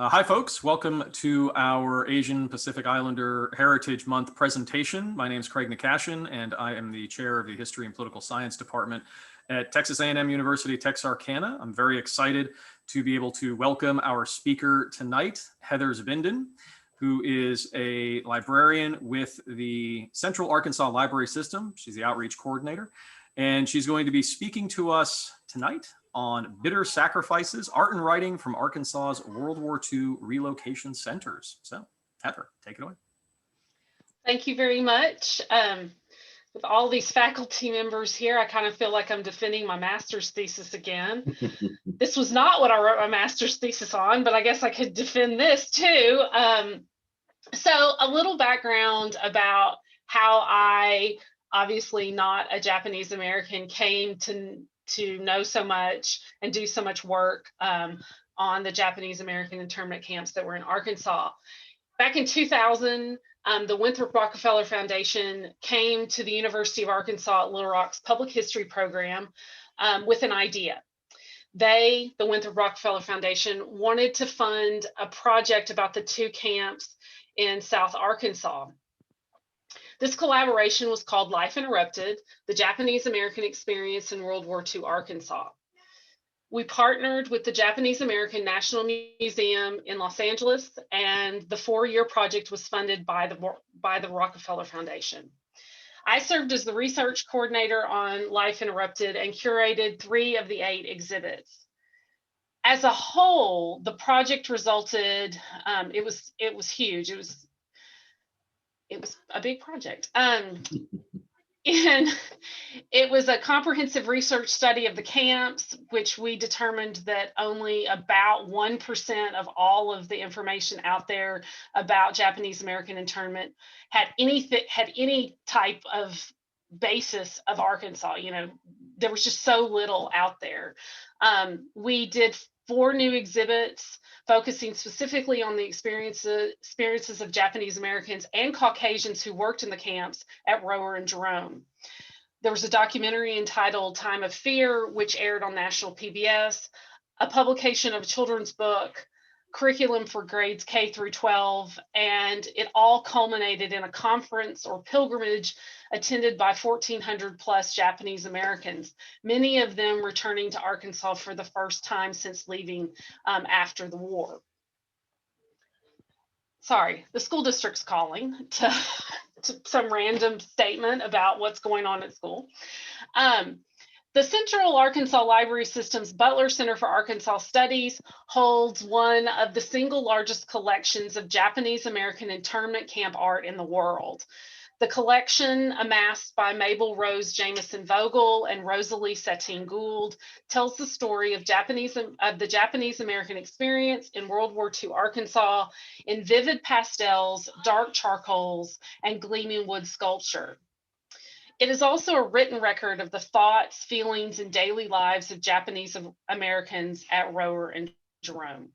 Hi, folks. Welcome to our Asian Pacific Islander Heritage Month presentation. My name is Craig Nakashian, and I am the chair of the History and Political Science Department at Texas A&M University-Texarkana. I'm very excited to be able to welcome our speaker tonight, Heather Zbinden, who is a librarian with the Central Arkansas Library System. She's the outreach coordinator, and she's going to be speaking to us tonight on bitter sacrifices, art and writing from Arkansas's World War II relocation centers. So, Heather, take it away. Thank you very much. With all these faculty members here, I kind of feel like I'm defending my master's thesis again. This was not what I wrote my master's thesis on, but I guess I could defend this too. So a little background about how I, obviously not a Japanese American, came to know so much and do so much work on the Japanese American internment camps that were in Arkansas. Back in 2000, the Winthrop Rockefeller Foundation came to the University of Arkansas at Little Rock's public history program with an idea. The Winthrop Rockefeller Foundation, wanted to fund a project about the two camps in South Arkansas. This collaboration was called Life Interrupted, the Japanese American Experience in World War II Arkansas. We partnered with the Japanese American National Museum in Los Angeles, and the 4-year project was funded by the Rockefeller Foundation. I served as the research coordinator on Life Interrupted and curated 3 of the 8 exhibits. As a whole, the project resulted, it was huge. It was a big project. And it was a comprehensive research study of the camps, which we determined that only about 1% of all of the information out there about Japanese American internment had any type of basis of Arkansas. You know, there was just so little out there. We did 4 new exhibits focusing specifically on the experiences of Japanese Americans and Caucasians who worked in the camps at Rower and Jerome. There was a documentary entitled Time of Fear, which aired on national PBS, a publication of a children's book, curriculum for grades K through 12, and it all culminated in a conference or pilgrimage attended by 1,400 plus Japanese Americans, many of them returning to Arkansas for the first time since leaving after the war. Sorry, the school district's calling to some random statement about what's going on at school. The Central Arkansas Library System's Butler Center for Arkansas Studies holds one of the single largest collections of Japanese American internment camp art in the world. The collection, amassed by Mabel Rose, Jameson, Vogel, and Rosalie Satine Gould, tells the story of the Japanese American experience in World War II Arkansas in vivid pastels, dark charcoals, and gleaming wood sculpture. It is also a written record of the thoughts, feelings, and daily lives of Japanese Americans at Rower and Jerome.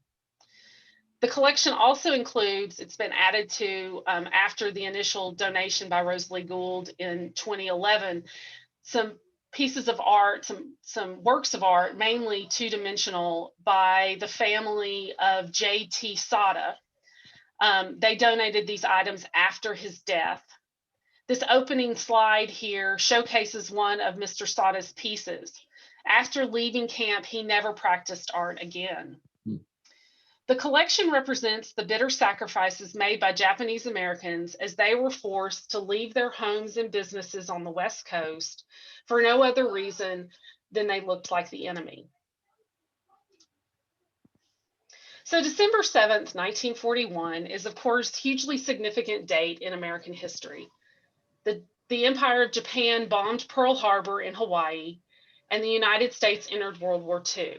The collection also includes, it's been added to after the initial donation by Rosalie Gould in 2011, some pieces of art, some works of art, mainly 2-dimensional, by the family of J.T. Sada. They donated these items after his death. This opening slide here showcases one of Mr. Sada's pieces. After leaving camp, he never practiced art again. The collection represents the bitter sacrifices made by Japanese Americans as they were forced to leave their homes and businesses on the West Coast for no other reason than they looked like the enemy. So December 7th, 1941 is of course a hugely significant date in American history. The Empire of Japan bombed Pearl Harbor in Hawaii, and the United States entered World War II.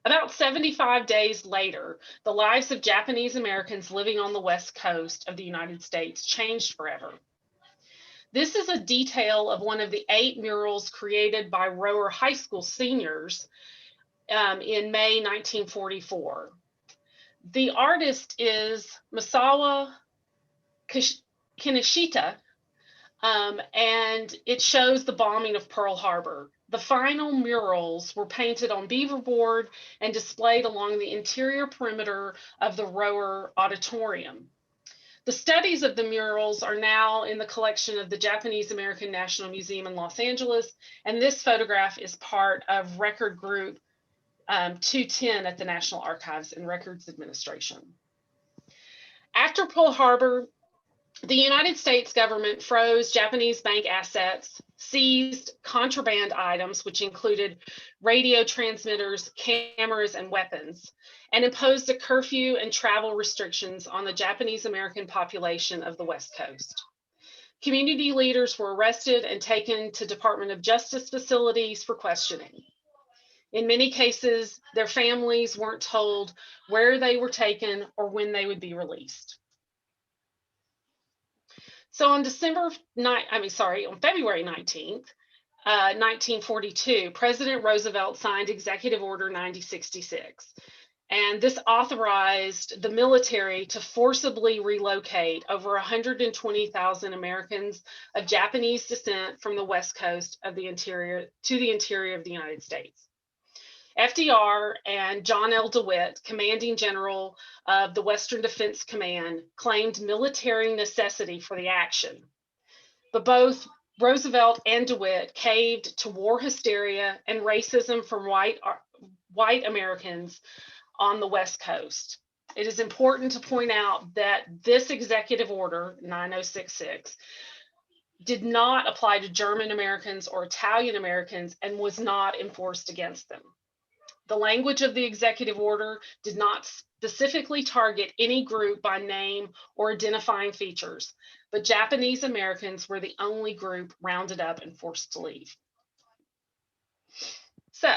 About 75 days later, the lives of Japanese Americans living on the West Coast of the United States changed forever. This is a detail of one of the 8 murals created by Rower High School seniors in May 1944. The artist is Masawa Kinoshita, and it shows the bombing of Pearl Harbor. The final murals were painted on beaver board and displayed along the interior perimeter of the Rower Auditorium. The studies of the murals are now in the collection of the Japanese American National Museum in Los Angeles, and this photograph is part of Record Group 210 at the National Archives and Records Administration. After Pearl Harbor, the United States government froze Japanese bank assets, seized contraband items, which included radio transmitters, cameras, and weapons, and imposed a curfew and travel restrictions on the Japanese American population of the West Coast. Community leaders were arrested and taken to Department of Justice facilities for questioning. In many cases, their families weren't told where they were taken or when they would be released. So on February 19th, 1942, President Roosevelt signed Executive Order 9066. And this authorized the military to forcibly relocate over 120,000 Americans of Japanese descent from the West Coast of the interior to the interior of the United States. FDR and John L. DeWitt, commanding general of the Western Defense Command, claimed military necessity for the action. But both Roosevelt and DeWitt caved to war hysteria and racism from white Americans on the West Coast. It is important to point out that this executive order, 9066, did not apply to German Americans or Italian Americans and was not enforced against them. The language of the executive order did not specifically target any group by name or identifying features, but Japanese Americans were the only group rounded up and forced to leave. So,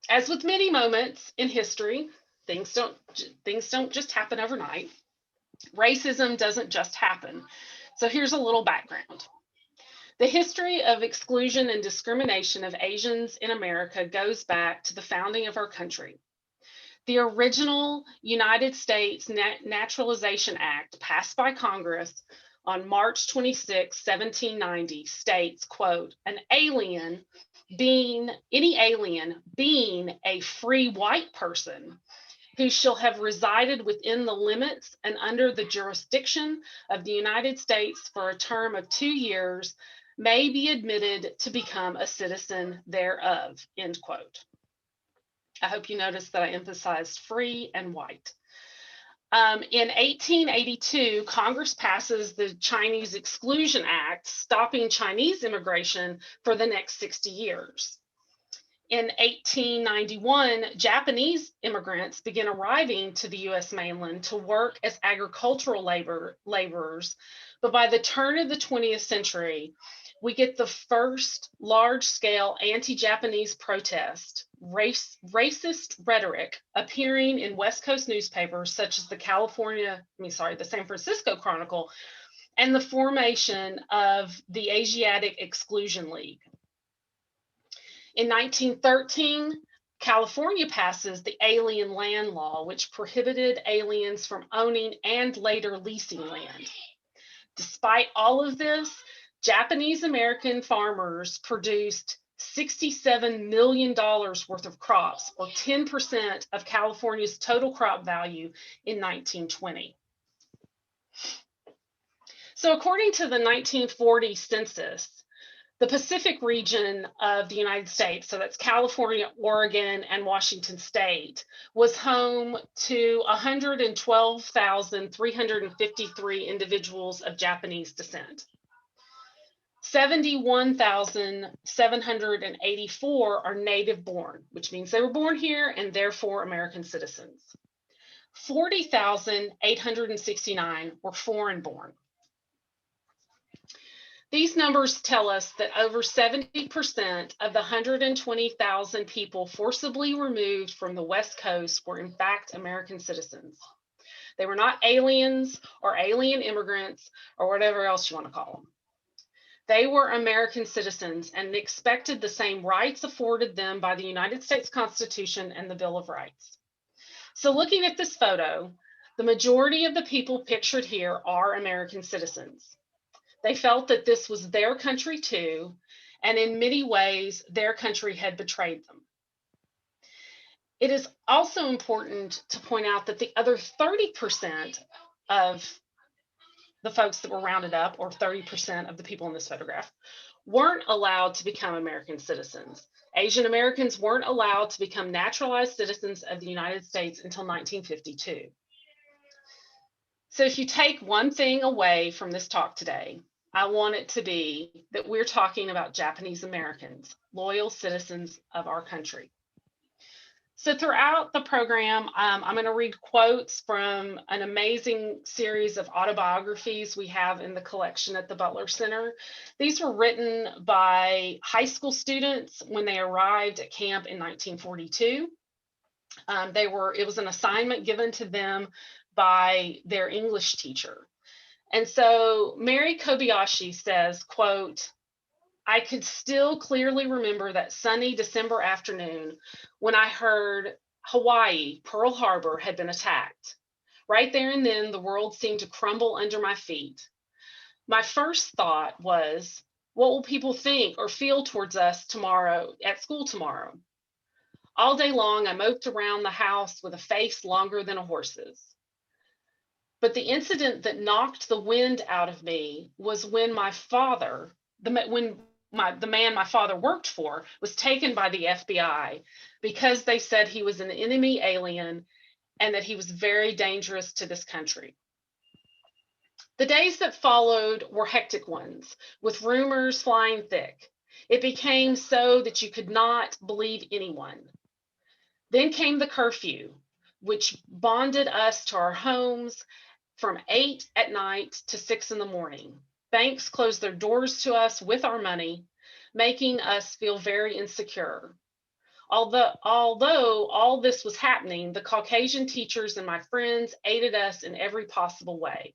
as with many moments in history, things don't just happen overnight. Racism doesn't just happen. So here's a little background. The history of exclusion and discrimination of Asians in America goes back to the founding of our country. The original United States Naturalization Act, passed by Congress on March 26, 1790, states, quote, any alien being a free white person who shall have resided within the limits and under the jurisdiction of the United States for a term of 2 years may be admitted to become a citizen thereof, end quote. I hope you noticed that I emphasized free and white. In 1882, Congress passes the Chinese Exclusion Act, stopping Chinese immigration for the next 60 years. In 1891, Japanese immigrants begin arriving to the US mainland to work as agricultural laborers, but by the turn of the 20th century, we get the first large-scale anti-Japanese protest, racist rhetoric appearing in West Coast newspapers such as the San Francisco Chronicle, and the formation of the Asiatic Exclusion League. In 1913, California passes the Alien Land Law, which prohibited aliens from owning and later leasing land. Despite all of this, Japanese American farmers produced $67 million worth of crops, or 10% of California's total crop value in 1920. So according to the 1940 census, the Pacific region of the United States, so that's California, Oregon, and Washington State, was home to 112,353 individuals of Japanese descent. 71,784 are native born, which means they were born here and therefore American citizens. 40,869 were foreign born. These numbers tell us that over 70% of the 120,000 people forcibly removed from the West Coast were in fact American citizens. They were not aliens or alien immigrants or whatever else you want to call them. They were American citizens and expected the same rights afforded them by the United States Constitution and the Bill of Rights. So looking at this photo, the majority of the people pictured here are American citizens. They felt that this was their country too, and in many ways, their country had betrayed them. It is also important to point out that the other 30% of the folks that were rounded up, or 30% of the people in this photograph, weren't allowed to become American citizens. Asian Americans weren't allowed to become naturalized citizens of the United States until 1952. So if you take one thing away from this talk today, I want it to be that we're talking about Japanese Americans, loyal citizens of our country. So throughout the program, I'm going to read quotes from an amazing series of autobiographies we have in the collection at the Butler Center. These were written by high school students when they arrived at camp in 1942. It was an assignment given to them by their English teacher. And so Mary Kobayashi says, quote, "I could still clearly remember that sunny December afternoon when I heard Hawaii, Pearl Harbor, had been attacked. Right there and then, the world seemed to crumble under my feet. My first thought was, what will people think or feel towards us tomorrow at school tomorrow? All day long, I moped around the house with a face longer than a horse's. But the incident that knocked the wind out of me was when my father, the man my father worked for, was taken by the FBI because they said he was an enemy alien and that he was very dangerous to this country. The days that followed were hectic ones, with rumors flying thick. It became so that you could not believe anyone. Then came the curfew, which bonded us to our homes from 8 at night to 6 in the morning. Banks closed their doors to us with our money, making us feel very insecure. Although all this was happening, the Caucasian teachers and my friends aided us in every possible way.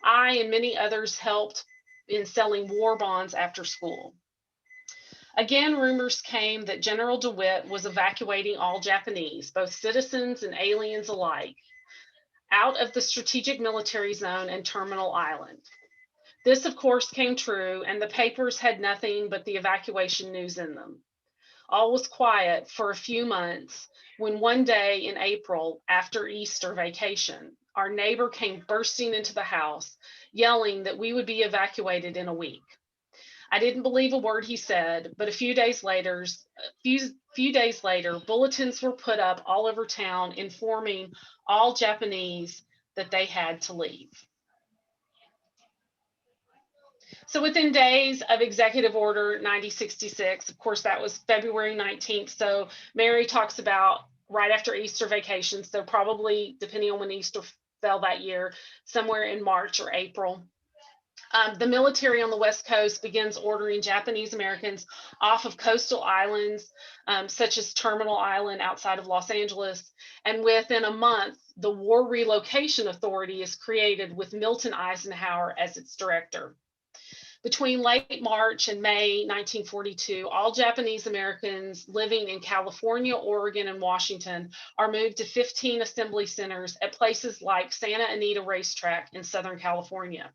I and many others helped in selling war bonds after school. Again, rumors came that General DeWitt was evacuating all Japanese, both citizens and aliens alike, out of the strategic military zone and Terminal Island. This, of course, came true, and the papers had nothing but the evacuation news in them. All was quiet for a few months when one day in April, after Easter vacation, our neighbor came bursting into the house, yelling that we would be evacuated in a week. I didn't believe a word he said, but a few days later, bulletins were put up all over town informing all Japanese that they had to leave. So within days of Executive Order 9066, of course, that was February 19th. So Mary talks about right after Easter vacation. So probably, depending on when Easter fell that year, somewhere in March or April. The military on the West Coast begins ordering Japanese Americans off of coastal islands, such as Terminal Island outside of Los Angeles. And within a month, the War Relocation Authority is created with Milton Eisenhower as its director. Between late March and May 1942, all Japanese Americans living in California, Oregon, and Washington are moved to 15 assembly centers at places like Santa Anita Racetrack in Southern California.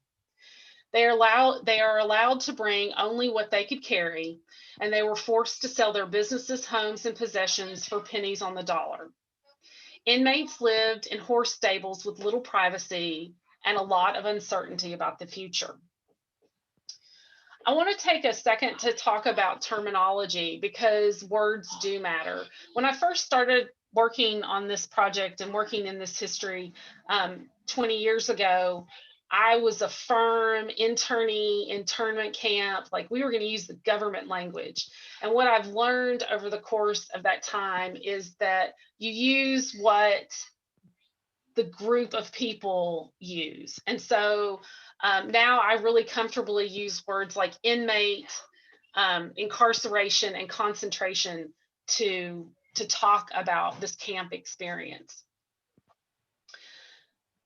They are allowed to bring only what they could carry, and they were forced to sell their businesses, homes, and possessions for pennies on the dollar. Inmates lived in horse stables with little privacy and a lot of uncertainty about the future. I want to take a second to talk about terminology because words do matter. When I first started working on this project and working in this history 20 years ago, I was a firm internee, internment camp, like we were going to use the government language. And what I've learned over the course of that time is that you use what the group of people use. And so now I really comfortably use words like inmate, incarceration, and concentration to talk about this camp experience.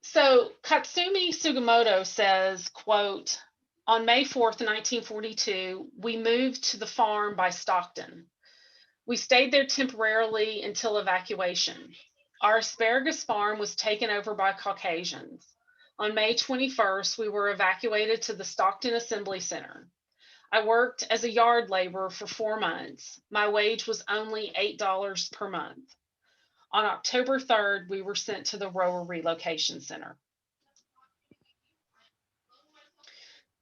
So Katsumi Sugimoto says, quote, "On May 4th, 1942, we moved to the farm by Stockton. We stayed there temporarily until evacuation. Our asparagus farm was taken over by Caucasians. On May 21st, we were evacuated to the Stockton Assembly Center. I worked as a yard laborer for 4 months. My wage was only $8 per month. On October 3rd, we were sent to the Rower Relocation Center.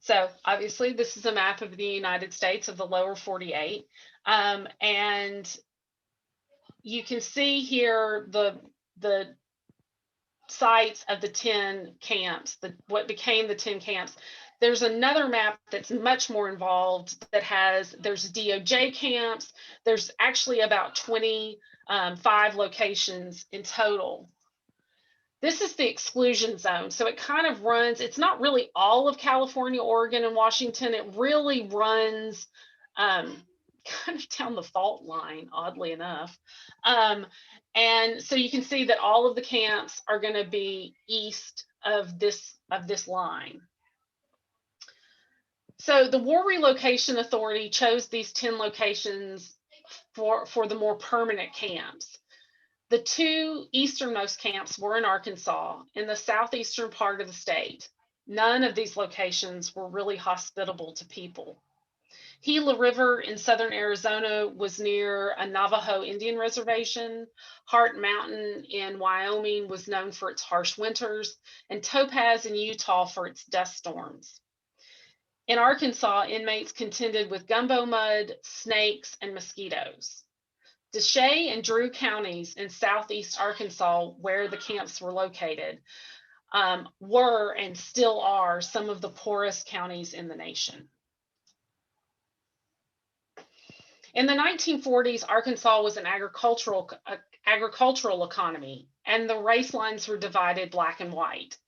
So obviously, this is a map of the United States of the lower 48. And you can see here the sites of the 10 camps, what became the 10 camps. There's another map that's much more involved that there's DOJ camps. There's actually about 25 locations in total. This is the exclusion zone. So it kind of runs, it's not really all of California, Oregon, and Washington. It really runs kind of down the fault line, oddly enough. And so you can see that all of the camps are going to be east of this line. So the War Relocation Authority chose these 10 locations for the more permanent camps. The 2 easternmost camps were in Arkansas, in the southeastern part of the state. None of these locations were really hospitable to people. Gila River in southern Arizona was near a Navajo Indian reservation. Heart Mountain in Wyoming was known for its harsh winters, and Topaz in Utah for its dust storms. In Arkansas, inmates contended with gumbo mud, snakes, and mosquitoes. Deshay and Drew counties in southeast Arkansas, where the camps were located, were and still are some of the poorest counties in the nation. In the 1940s, Arkansas was an agricultural economy, and the race lines were divided black and white.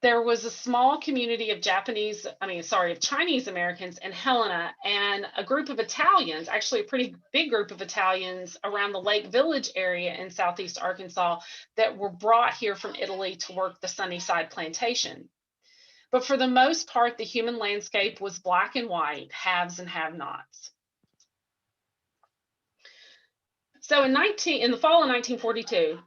There was a small community of Chinese Americans in Helena, and a group of Italians, actually a pretty big group of Italians around the Lake Village area in southeast Arkansas that were brought here from Italy to work the Sunnyside plantation. But for the most part, the human landscape was black and white, haves and have-nots. So in the fall of 1942,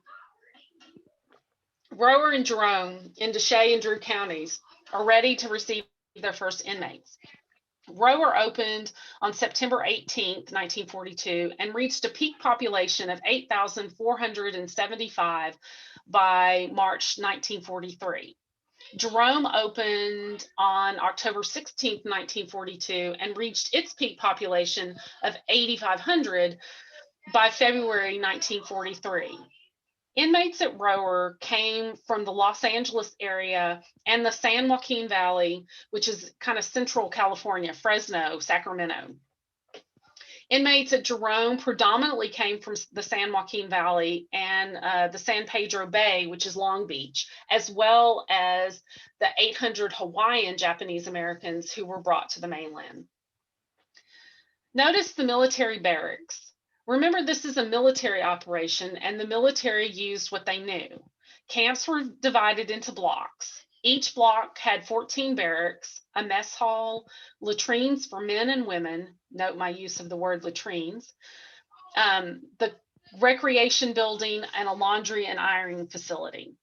Rower and Jerome in Deshay and Drew counties are ready to receive their first inmates. Rower opened on September 18th, 1942, and reached a peak population of 8,475 by March 1943. Jerome opened on October 16th, 1942, and reached its peak population of 8,500 by February 1943. Inmates at Rower came from the Los Angeles area and the San Joaquin Valley, which is kind of central California, Fresno, Sacramento. Inmates at Jerome predominantly came from the San Joaquin Valley and the San Pedro Bay, which is Long Beach, as well as the 800 Hawaiian Japanese Americans who were brought to the mainland. Notice the military barracks. Remember, this is a military operation, and the military used what they knew. Camps were divided into blocks. Each block had 14 barracks, a mess hall, latrines for men and women. Note my use of the word latrines. The recreation building, and a laundry and ironing facility.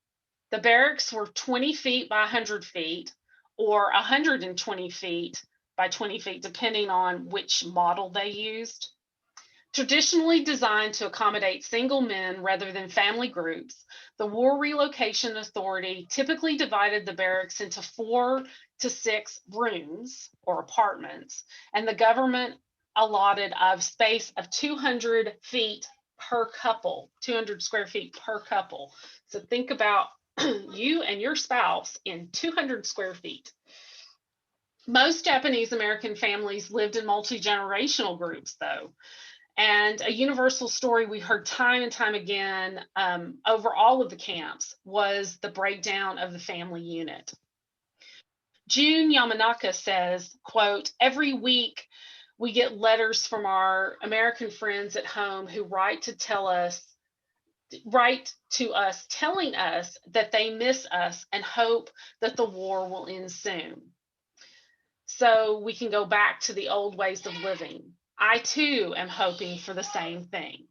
The barracks were 20 feet by 100 feet, or 120 feet by 20 feet, depending on which model they used. Traditionally designed to accommodate single men rather than family groups, the War Relocation Authority typically divided the barracks into 4 to 6 rooms or apartments, and the government allotted a space of 200 feet per couple, 200 square feet per couple. So think about you and your spouse in 200 square feet. Most Japanese American families lived in multi-generational groups, though. And a universal story we heard time and time again over all of the camps was the breakdown of the family unit. June Yamanaka says, quote, "Every week we get letters from our American friends at home who write to us telling us that they miss us and hope that the war will end soon, so we can go back to the old ways of living. I too am hoping for the same thing."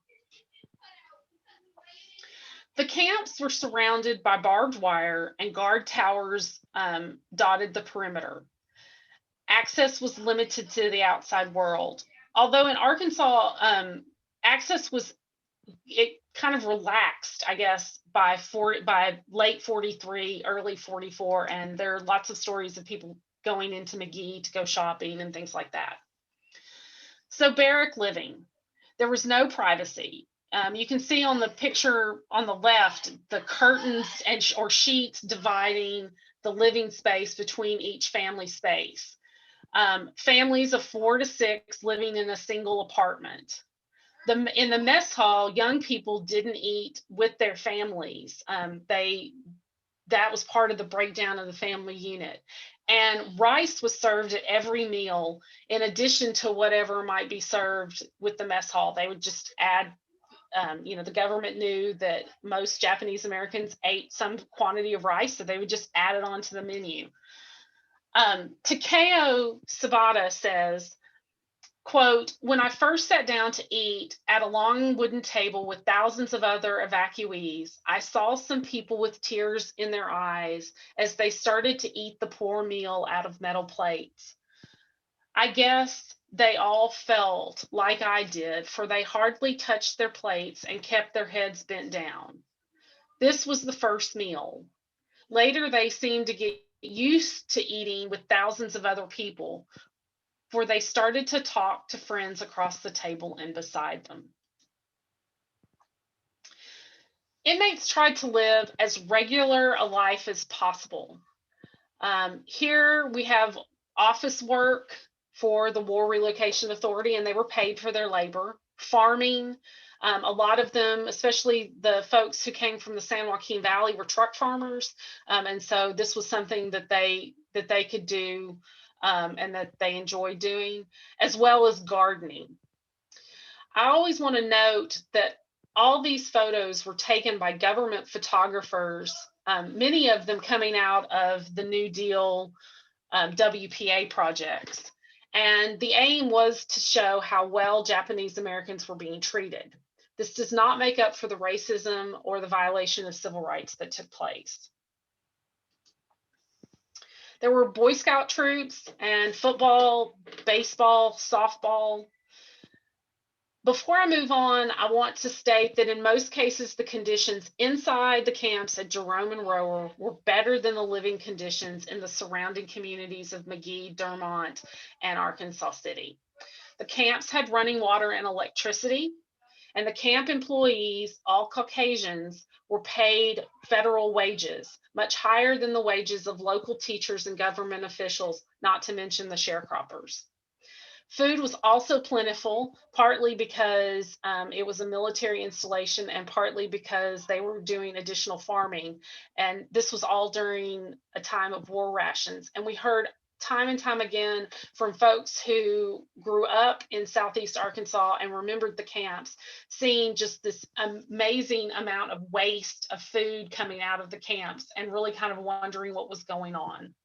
The camps were surrounded by barbed wire and guard towers dotted the perimeter. Access was limited to the outside world. Although in Arkansas, access was, it kind of relaxed, I guess, by late 43, early 44, and there are lots of stories of people going into McGee to go shopping and things like that. So barrack living, there was no privacy. You can see on the picture on the left, the curtains or sheets dividing the living space between each family space. Families of 4 to 6 living in a single apartment. In the mess hall, young people didn't eat with their families. That was part of the breakdown of the family unit. And rice was served at every meal in addition to whatever might be served with the mess hall. They would just add, the government knew that most Japanese Americans ate some quantity of rice, so they would just add it onto the menu. Takeo Sabata says, quote, "When I first sat down to eat at a long wooden table with thousands of other evacuees, I saw some people with tears in their eyes as they started to eat the poor meal out of metal plates. I guess they all felt like I did, for they hardly touched their plates and kept their heads bent down. This was the first meal. Later, they seemed to get used to eating with thousands of other people, for they started to talk to friends across the table and beside them." Inmates tried to live as regular a life as possible. Here we have office work for the War Relocation Authority, and they were paid for their labor. Farming, a lot of them, especially the folks who came from the San Joaquin Valley, were truck farmers, and so this was something that they could do and that they enjoyed doing, as well as gardening. I always want to note that all these photos were taken by government photographers, many of them coming out of the New Deal WPA projects. And the aim was to show how well Japanese Americans were being treated. This does not make up for the racism or the violation of civil rights that took place. There were Boy Scout troops and football, baseball, softball. Before I move on, I want to state that in most cases, the conditions inside the camps at Jerome and Rower were better than the living conditions in the surrounding communities of McGee, Dermont, and Arkansas City. The camps had running water and electricity, and the camp employees, all Caucasians, were paid federal wages, much higher than the wages of local teachers and government officials, not to mention the sharecroppers. Food was also plentiful, partly because it was a military installation and partly because they were doing additional farming. And this was all during a time of war rations. And we heard time and time again from folks who grew up in Southeast Arkansas and remembered the camps, seeing just this amazing amount of waste of food coming out of the camps and really kind of wondering what was going on.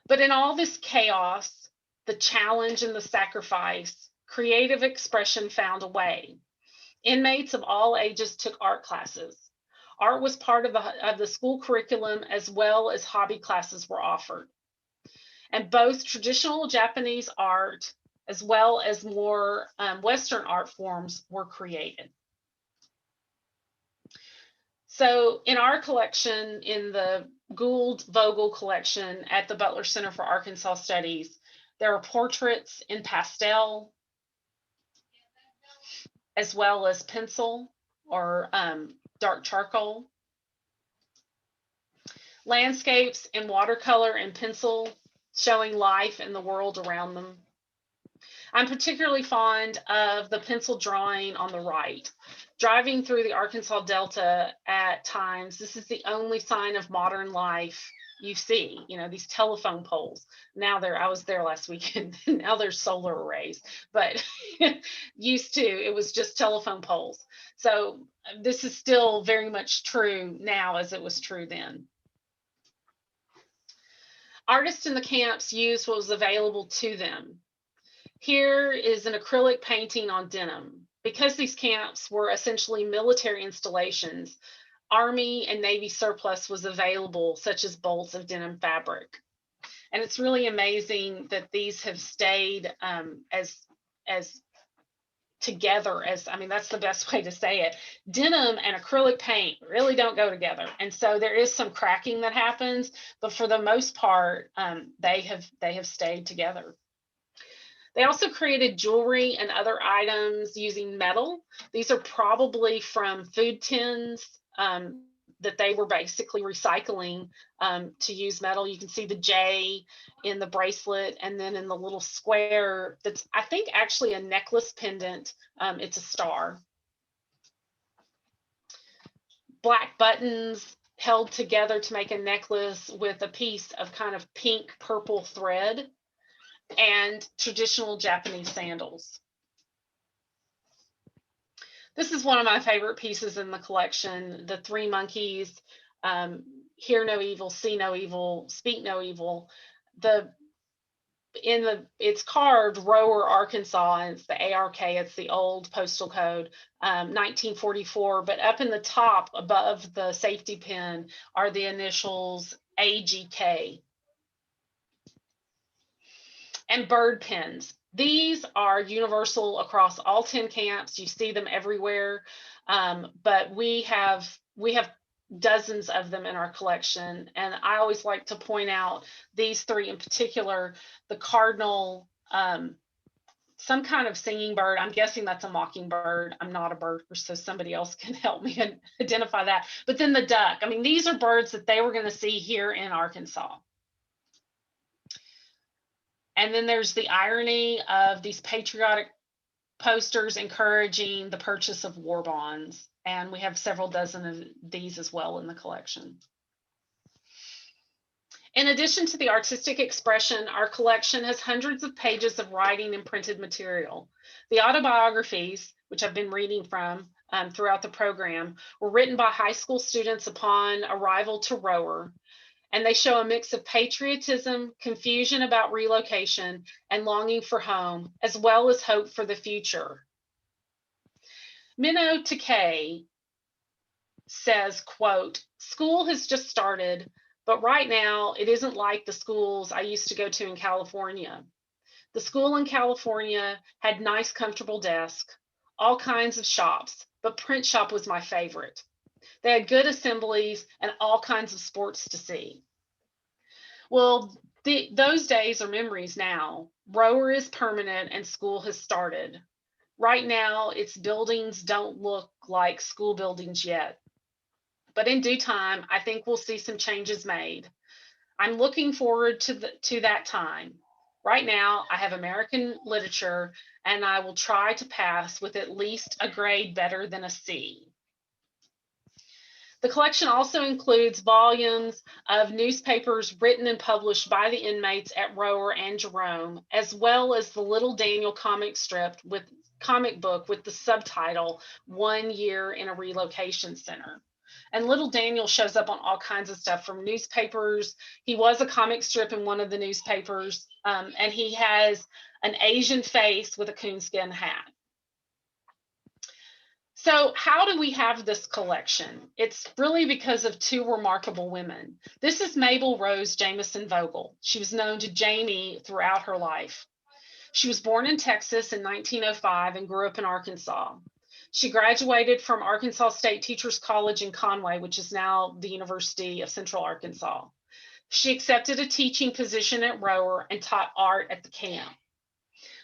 But in all this chaos, the challenge and the sacrifice, creative expression found a way. Inmates of all ages took art classes. Art was part of the school curriculum, as well as hobby classes were offered. And both traditional Japanese art, as well as more Western art forms, were created. So in our collection, in the Gould Vogel collection at the Butler Center for Arkansas Studies, there are portraits in pastel, as well as pencil or dark charcoal, landscapes in watercolor and pencil showing life in the world around them. I'm particularly fond of the pencil drawing on the right. Driving through the Arkansas Delta at times, this is the only sign of modern life you see, these telephone poles. Now I was there last weekend, now there's solar arrays, but used to, it was just telephone poles. So this is still very much true now as it was true then. Artists in the camps used what was available to them. Here is an acrylic painting on denim. Because these camps were essentially military installations, Army and Navy surplus was available, such as bolts of denim fabric. And it's really amazing that these have stayed as together as, I mean, that's the best way to say it. Denim and acrylic paint really don't go together. And so there is some cracking that happens, but for the most part, they have stayed together. They also created jewelry and other items using metal. These are probably from food tins that they were basically recycling to use metal. You can see the J in the bracelet, and then in the little square that's, I think, actually a necklace pendant. It's a star. Black buttons held together to make a necklace with a piece of kind of pink purple thread, and traditional Japanese sandals. This is one of my favorite pieces in the collection, the three monkeys, hear no evil, see no evil, speak no evil. It's carved Rower, Arkansas, and it's the ARK, it's the old postal code, 1944, but up in the top above the safety pin are the initials AGK. And bird pins. These are universal across all 10 camps. You see them everywhere, but we have dozens of them in our collection. And I always like to point out these three in particular: the cardinal, some kind of singing bird. I'm guessing that's a mockingbird. I'm not a bird, so somebody else can help me identify that. But then the duck. I mean, these are birds that they were going to see here in Arkansas. And then there's the irony of these patriotic posters encouraging the purchase of war bonds. And we have several dozen of these as well in the collection. In addition to the artistic expression, our collection has hundreds of pages of writing and printed material. The autobiographies, which I've been reading from throughout the program, were written by high school students upon arrival to Rower. And they show a mix of patriotism, confusion about relocation, and longing for home, as well as hope for the future. Minnow Takei says, quote, "School has just started, but right now it isn't like the schools I used to go to in California. The school in California had nice, comfortable desks, all kinds of shops, but print shop was my favorite. They had good assemblies and all kinds of sports to see." Well, those days are memories now. Rower is permanent and school has started. Right now, its buildings don't look like school buildings yet. But in due time, I think we'll see some changes made. I'm looking forward to that time. Right now, I have American literature, and I will try to pass with at least a grade better than a C. The collection also includes volumes of newspapers written and published by the inmates at Rower and Jerome, as well as the Little Daniel comic book with the subtitle, "1 Year in a Relocation Center." And Little Daniel shows up on all kinds of stuff from newspapers. He was a comic strip in one of the newspapers, and he has an Asian face with a coonskin hat. So how do we have this collection? It's really because of two remarkable women. This is Mabel Rose Jameson Vogel. She was known to Jamie throughout her life. She was born in Texas in 1905 and grew up in Arkansas. She graduated from Arkansas State Teachers College in Conway, which is now the University of Central Arkansas. She accepted a teaching position at Rower and taught art at the camp.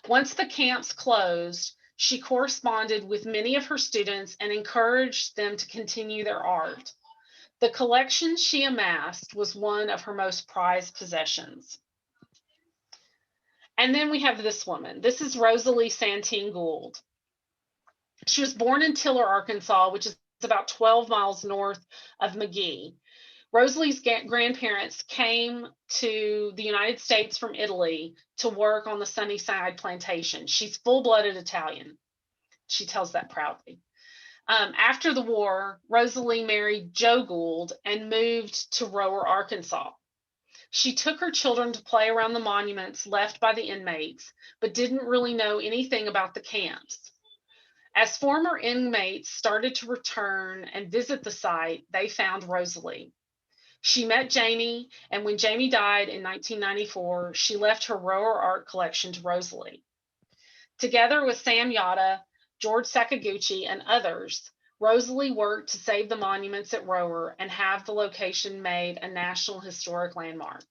Once the camps closed, she corresponded with many of her students and encouraged them to continue their art. The collection she amassed was one of her most prized possessions. And then we have this woman. This is Rosalie Santine Gould. She was born in Tiller, Arkansas, which is about 12 miles north of McGee. Rosalie's grandparents came to the United States from Italy to work on the Sunnyside plantation. She's full-blooded Italian. She tells that proudly. After the war, Rosalie married Joe Gould and moved to Rower, Arkansas. She took her children to play around the monuments left by the inmates, but didn't really know anything about the camps. As former inmates started to return and visit the site, they found Rosalie. She met Jamie, and when Jamie died in 1994, she left her Rower art collection to Rosalie. Together with Sam Yatta, George Sakaguchi, and others, Rosalie worked to save the monuments at Rower and have the location made a National Historic Landmark.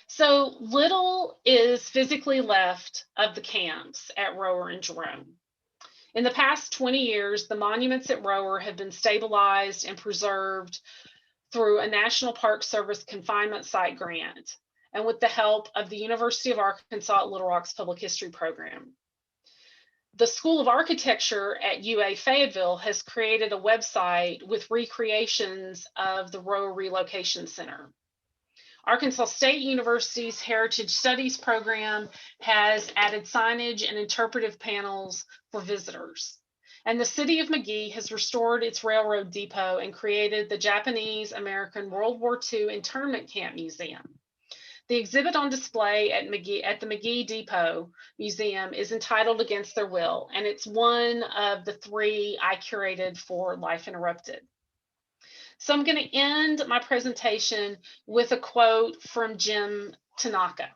So little is physically left of the camps at Rower and Jerome. In the past 20 years, the monuments at Rower have been stabilized and preserved through a National Park Service confinement site grant and with the help of the University of Arkansas at Little Rock's Public History Program. The School of Architecture at UA Fayetteville has created a website with recreations of the Rower Relocation Center. Arkansas State University's Heritage Studies program has added signage and interpretive panels for visitors. And the city of McGee has restored its railroad depot and created the Japanese-American World War II Internment Camp Museum. The exhibit on display at the McGee Depot Museum is entitled Against Their Will, and it's one of the 3 I curated for Life Interrupted. So I'm going to end my presentation with a quote from Jim Tanaka.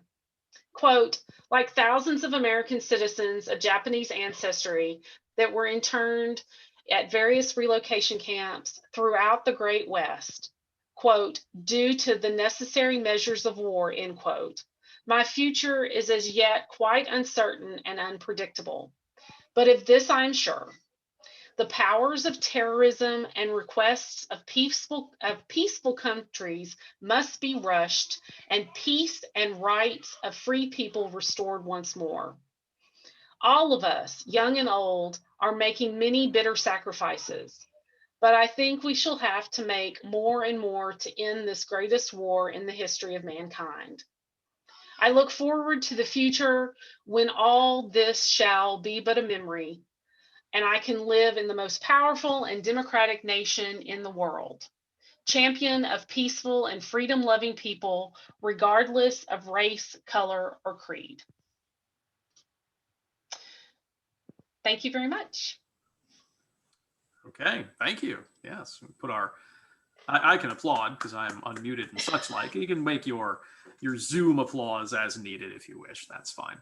Quote, like thousands of American citizens of Japanese ancestry that were interned at various relocation camps throughout the Great West, quote, due to the necessary measures of war, end quote, my future is as yet quite uncertain and unpredictable. But of this I am sure. The powers of terrorism and requests of peaceful countries must be rushed, and peace and rights of free people restored once more. All of us, young and old, are making many bitter sacrifices, but I think we shall have to make more and more to end this greatest war in the history of mankind. I look forward to the future when all this shall be but a memory, and I can live in the most powerful and democratic nation in the world, champion of peaceful and freedom-loving people, regardless of race, color, or creed. Thank you very much. Okay, thank you. Yes, we put our, I can applaud because I am unmuted and such like. You can make your Zoom applause as needed if you wish. That's fine.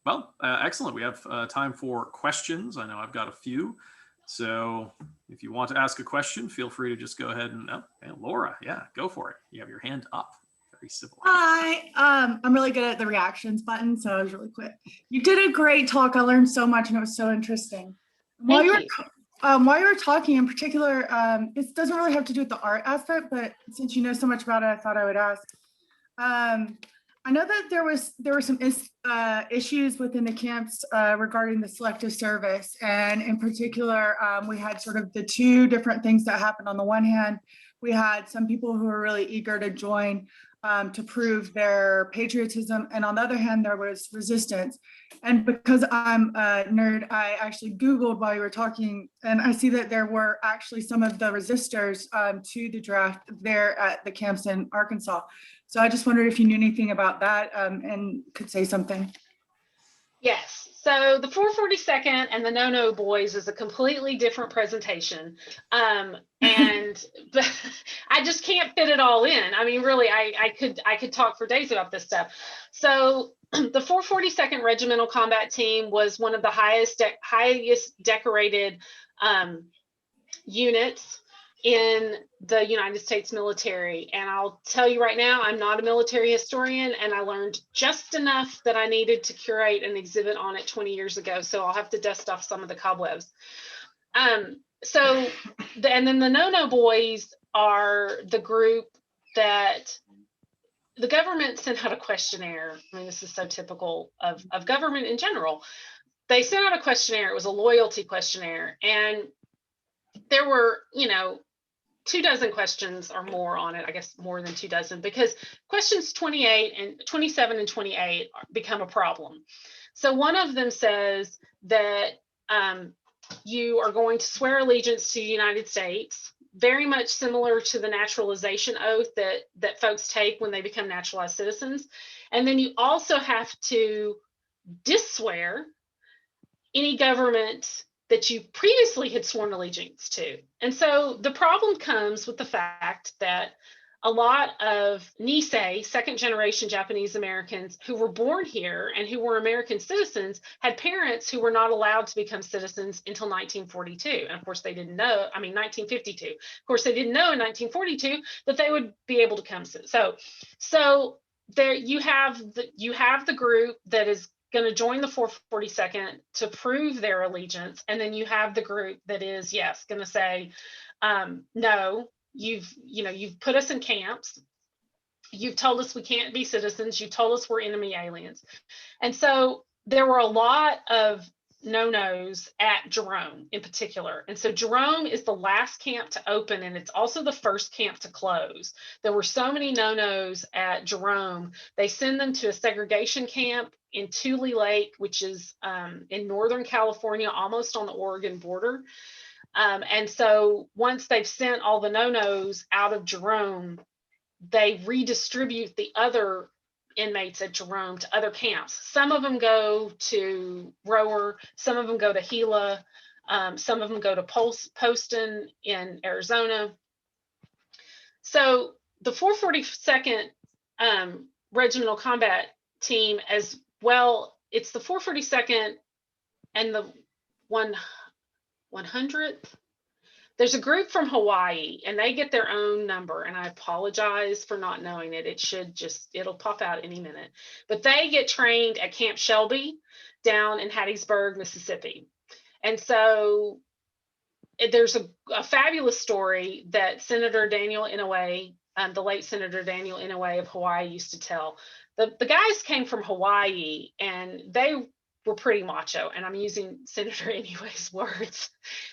Well, excellent. We have time for questions. I know I've got a few. So if you want to ask a question, feel free to just go ahead and, hey, Laura, yeah, go for it. You have your hand up. Very civil. Hi, I'm really good at the reactions button, so I was really quick. You did a great talk. I learned so much and it was so interesting. While you were talking in particular, it doesn't really have to do with the art aspect, but since you know so much about it, I thought I would ask. I know that there were some issues within the camps regarding the selective service, and in particular, we had sort of the 2 different things that happened. On the one hand, we had some people who were really eager to join to prove their patriotism, and on the other hand, there was resistance. And because I'm a nerd, I actually Googled while you were talking, and I see that there were actually some of the resistors to the draft there at the camps in Arkansas. So I just wondered if you knew anything about that and could say something. Yes. So the 442nd and the No-No Boys is a completely different presentation. But I just can't fit it all in. I mean, really, I could talk for days about this stuff. So the 442nd Regimental Combat Team was one of the highest decorated units in the United States military. And I'll tell you right now, I'm not a military historian, and I learned just enough that I needed to curate an exhibit on it 20 years ago. So I'll have to dust off some of the cobwebs. And then the No-No Boys are the group that the government sent out a questionnaire. I mean, this is so typical of government in general. They sent out a questionnaire. It was a loyalty questionnaire. And there were, 24 questions or more on it, I guess more than 24, because questions 27 and 28 become a problem. So one of them says that you are going to swear allegiance to the United States, very much similar to the naturalization oath that folks take when they become naturalized citizens. And then you also have to disswear any government that you previously had sworn allegiance to. And so the problem comes with the fact that a lot of Nisei, second generation Japanese Americans who were born here and who were American citizens had parents who were not allowed to become citizens until 1942. And of course they didn't know, 1952. Of course they didn't know in 1942 that they would be able to come. So there you have the group that is going to join the 442nd to prove their allegiance. And then you have the group that is, yes, going to say, no, you've put us in camps. You've told us we can't be citizens. You told us we're enemy aliens. And so there were a lot of no-nos at Jerome in particular. And so Jerome is the last camp to open, and it's also the first camp to close. There were so many no-nos at Jerome. They send them to a segregation camp in Tule Lake, which is in Northern California, almost on the Oregon border. And so once they've sent all the no-nos out of Jerome, they redistribute the other inmates at Jerome to other camps. Some of them go to Rower, some of them go to Gila, some of them go to Poston in Arizona. So the 442nd Regimental Combat Team as well, it's the 442nd and the 100th. There's a group from Hawaii and they get their own number, and I apologize for not knowing it. It'll pop out any minute, but they get trained at Camp Shelby down in Hattiesburg, Mississippi. And so there's a fabulous story that Senator Daniel Inouye, the late Senator Daniel Inouye of Hawaii, used to tell. The guys came from Hawaii and they were pretty macho, and I'm using Senator Inouye's words.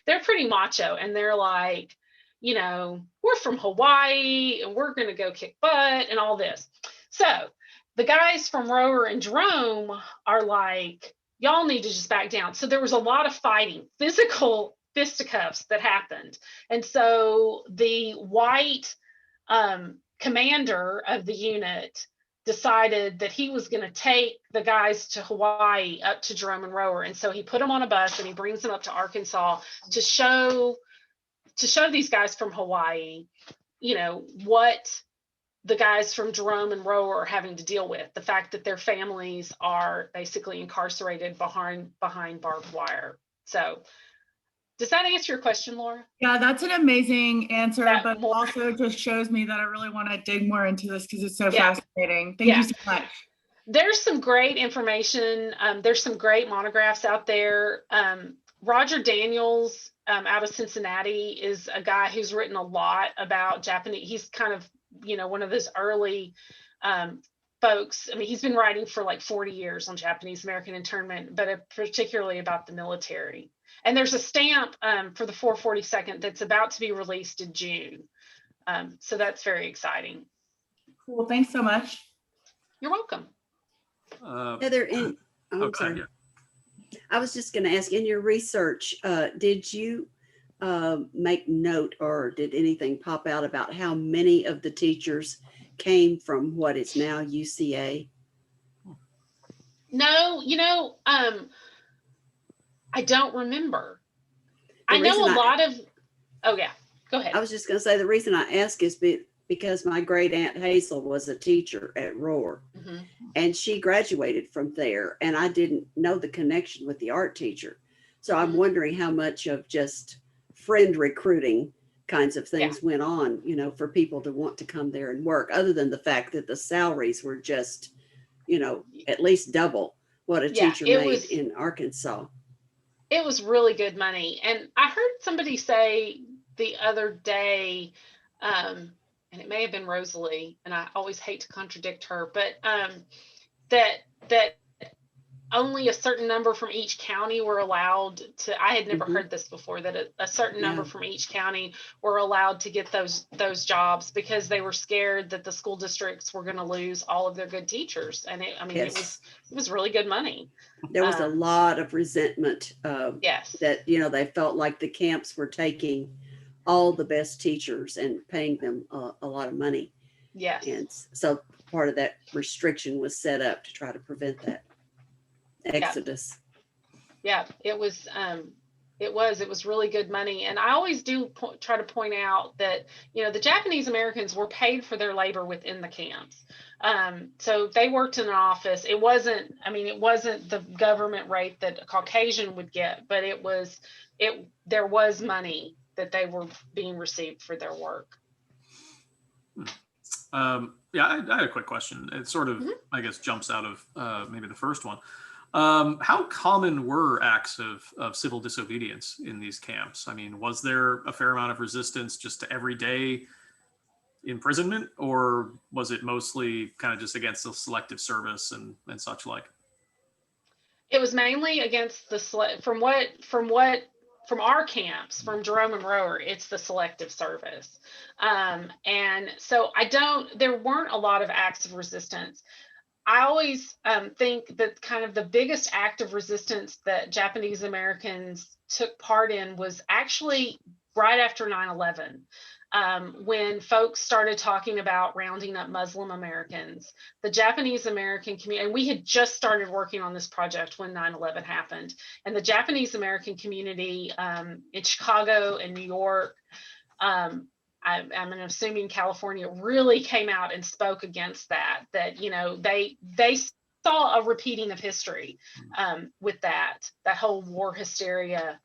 They're pretty macho, and they're like, we're from Hawaii and we're going to go kick butt and all this. So the guys from Rower and Jerome are like, y'all need to just back down. So there was a lot of fighting, physical fisticuffs that happened. And so the white commander of the unit decided that he was going to take the guys to Hawaii up to Jerome and Rower. And so he put them on a bus and he brings them up to Arkansas to show these guys from Hawaii, what the guys from Jerome and Rower are having to deal with. The fact that their families are basically incarcerated behind barbed wire. So does that answer your question, Laura? Yeah, that's an amazing answer, but also just shows me that I really want to dig more into this because it's so fascinating. Thank you so much. There's some great information. There's some great monographs out there. Roger Daniels out of Cincinnati is a guy who's written a lot about Japanese. He's kind of, one of those early folks. I mean, he's been writing for like 40 years on Japanese American internment, but particularly about the military. And there's a stamp for the 442nd that's about to be released in June. So that's very exciting. Cool. Thanks so much. You're welcome. Heather, I'm sorry. Yeah. I was just going to ask, in your research, did you make note or did anything pop out about how many of the teachers came from what is now UCA? No, I don't remember. I know a lot of, oh yeah, go ahead. I was just going to say, the reason I ask is because my great aunt Hazel was a teacher at Roar, and she graduated from there, and I didn't know the connection with the art teacher. So I'm wondering how much of just friend recruiting kinds of things went on, for people to want to come there and work, other than the fact that the salaries were just, at least double what a teacher made in Arkansas. It was really good money. And I heard somebody say the other day, and it may have been Rosalie, and I always hate to contradict her, but that only a certain number from each county were allowed to, I had never heard this before, that a certain number from each county were allowed to get those jobs because they were scared that the school districts were going to lose all of their good teachers. And it was really good money. There was a lot of resentment that, they felt like the camps were taking all the best teachers and paying them a lot of money. Yes. And so part of that restriction was set up to try to prevent that exodus. Yeah, it was really good money. And I always do try to point out that, you know, the Japanese Americans were paid for their labor within the camps. So they worked in an office. It wasn't the government rate that a Caucasian would get, but there was money that they were being received for their work. Yeah, I had a quick question. It sort of, I guess, jumps out of maybe the first one. How common were acts of civil disobedience in these camps? I mean, was there a fair amount of resistance just to everyday imprisonment, or was it mostly kind of just against the selective service and such like? It was mainly against from our camps, from Jerome and Rower, it's the selective service. And so there weren't a lot of acts of resistance. I always think that kind of the biggest act of resistance that Japanese Americans took part in was actually right after 9/11. When folks started talking about rounding up Muslim Americans, the Japanese American community, and we had just started working on this project when 9/11 happened, and the Japanese American community in Chicago and New York, I'm assuming California, really came out and spoke against that, you know, they saw a repeating of history with that whole war hysteria.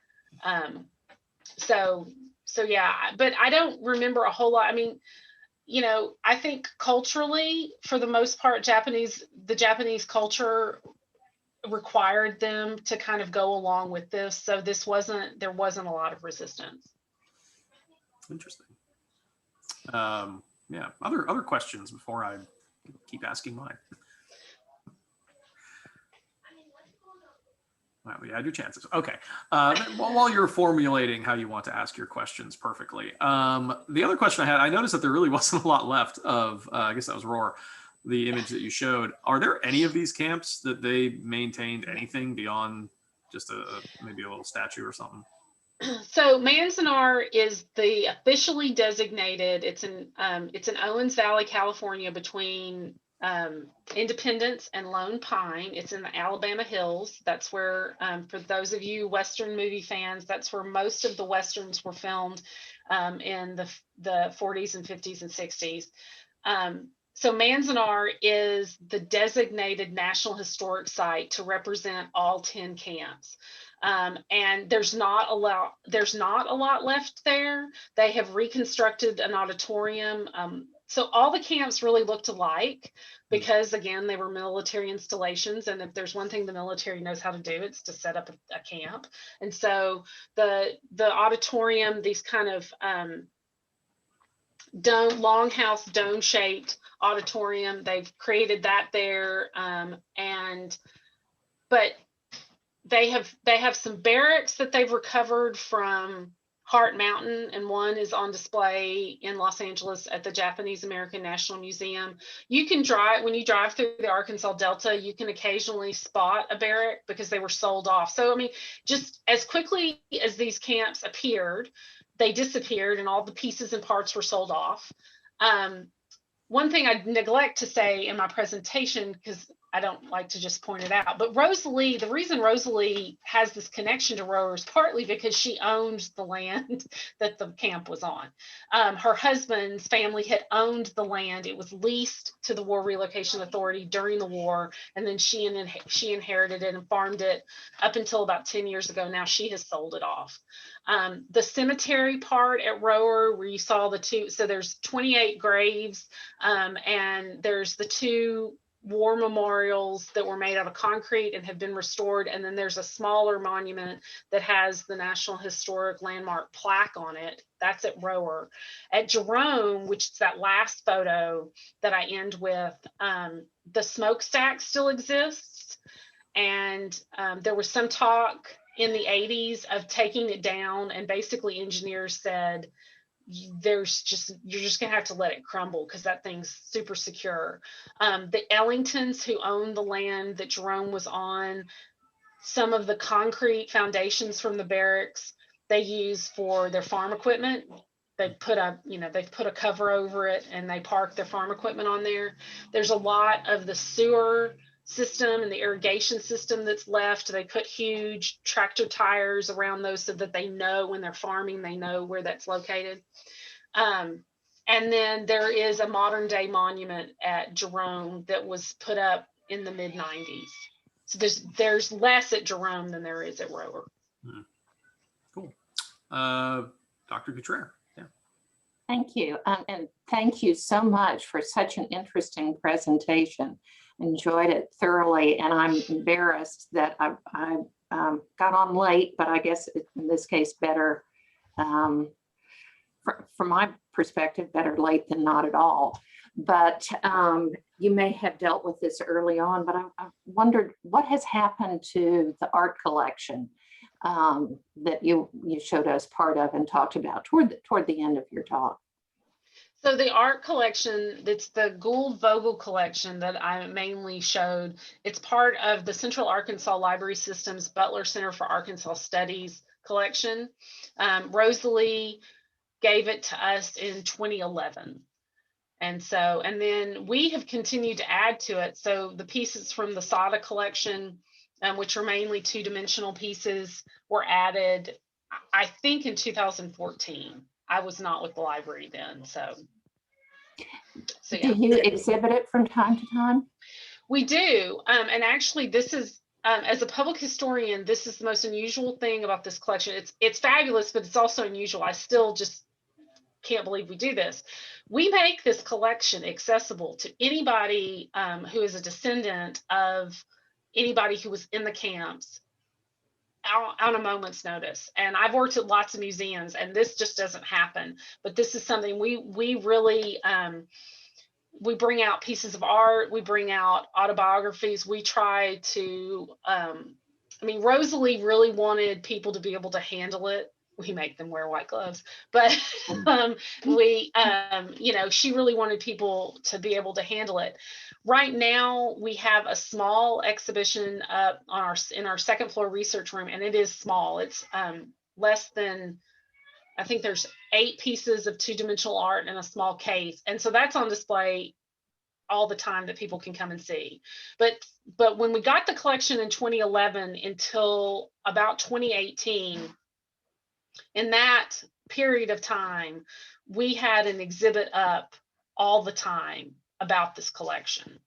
So yeah, but I don't remember a whole lot. I mean, you know, I think culturally, for the most part, the Japanese culture required them to kind of go along with this. So there wasn't a lot of resistance. Interesting. Yeah, other questions before I keep asking mine. Well, you had your chances. Okay. While you're formulating how you want to ask your questions perfectly, the other question I had, I noticed that there really wasn't a lot left of, I guess that was Roar, the image that you showed. Are there any of these camps that they maintained anything beyond just maybe a little statue or something? So Manzanar is the officially designated. It's in Owens Valley, California, between Independence and Lone Pine. It's in the Alabama Hills. That's where, for those of you Western movie fans, that's where most of the Westerns were filmed in the 40s and 50s and 60s. So Manzanar is the designated National Historic Site to represent all 10 camps. And there's not a lot left there. They have reconstructed an auditorium. So all the camps really looked alike because, again, they were military installations. And if there's one thing the military knows how to do, it's to set up a camp. And so the auditorium, these kind of longhouse dome-shaped auditorium, they've created that there. But they have some barracks that they've recovered from Heart Mountain, and one is on display in Los Angeles at the Japanese American National Museum. When you drive through the Arkansas Delta, you can occasionally spot a barrack because they were sold off. So, I mean, just as quickly as these camps appeared, they disappeared and all the pieces and parts were sold off. One thing I neglect to say in my presentation, because I don't like to just point it out, but Rosalie, the reason Rosalie has this connection to Rower is partly because she owned the land that the camp was on. Her husband's family had owned the land. It was leased to the War Relocation Authority during the war, and then she inherited it and farmed it up until about 10 years ago. Now she has sold it off. The cemetery part at Rower, where you saw the two, so there's 28 graves, and there's the two war memorials that were made out of concrete and have been restored. And then there's a smaller monument that has the National Historic Landmark plaque on it. That's at Rower. At Jerome, which is that last photo that I end with, the smokestack still exists. And there was some talk in the 80s of taking it down, and basically engineers said, you're just gonna have to let it crumble because that thing's super secure. The Ellingtons, who owned the land that Jerome was on, some of the concrete foundations from the barracks they use for their farm equipment. they've put a cover over it and they park their farm equipment on there. There's a lot of the sewer system and the irrigation system that's left. They put huge tractor tires around those so that they know when they're farming, they know where that's located. And then there is a modern day monument at Jerome that was put up in the mid 90s. So there's less at Jerome than there is at Rower. Cool. Dr. Gutierrez. Yeah. Thank you. And thank you so much for such an interesting presentation. Enjoyed it thoroughly. And I'm embarrassed that I got on late, but I guess in this case, better, from my perspective, better late than not at all. But you may have dealt with this early on, but I wondered what has happened to the art collection that you showed us part of and talked about toward the end of your talk. So the art collection, it's the Gould Vogel collection that I mainly showed. It's part of the Central Arkansas Library System's Butler Center for Arkansas Studies collection. Rosalie gave it to us in 2011. And then we have continued to add to it. So the pieces from the SADA collection, which are mainly two-dimensional pieces, were added, I think, in 2014. I was not with the library then, so yeah. Do you exhibit it from time to time? We do, and actually this is, as a public historian, this is the most unusual thing about this collection. It's fabulous, but it's also unusual. I still just can't believe we do this. We make this collection accessible to anybody who is a descendant of anybody who was in the camps on a moment's notice. And I've worked at lots of museums and this just doesn't happen, but this is something we really, we bring out pieces of art, we bring out autobiographies, we try to, Rosalie really wanted people to be able to handle it. We make them wear white gloves, but she really wanted people to be able to handle it. Right now, we have a small exhibition up in our second floor research room, and it is small. It's less than, I think there's 8 pieces of two-dimensional art in a small case, and so that's on display all the time that people can come and see. But when we got the collection in 2011 until about 2018. In that period of time, we had an exhibit up all the time about this collection.